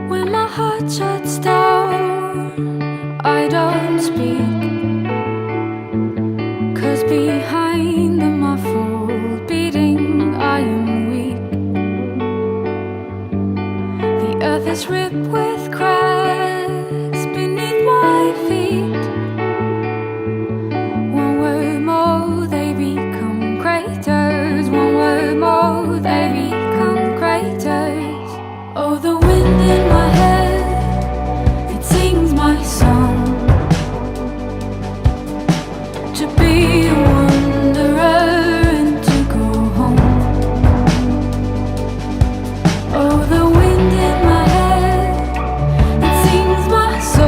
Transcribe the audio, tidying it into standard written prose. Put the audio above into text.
When my heart shuts down, I don't speak, 'cause behind the muffled beating I am weak. The earth is ripped with cracks beneath my feet. One word more, they become craters. One word more, they become craters. Oh, the wind in my head, it sings my song. To be a wanderer and to go home. Oh, the wind in my head, it sings my soul.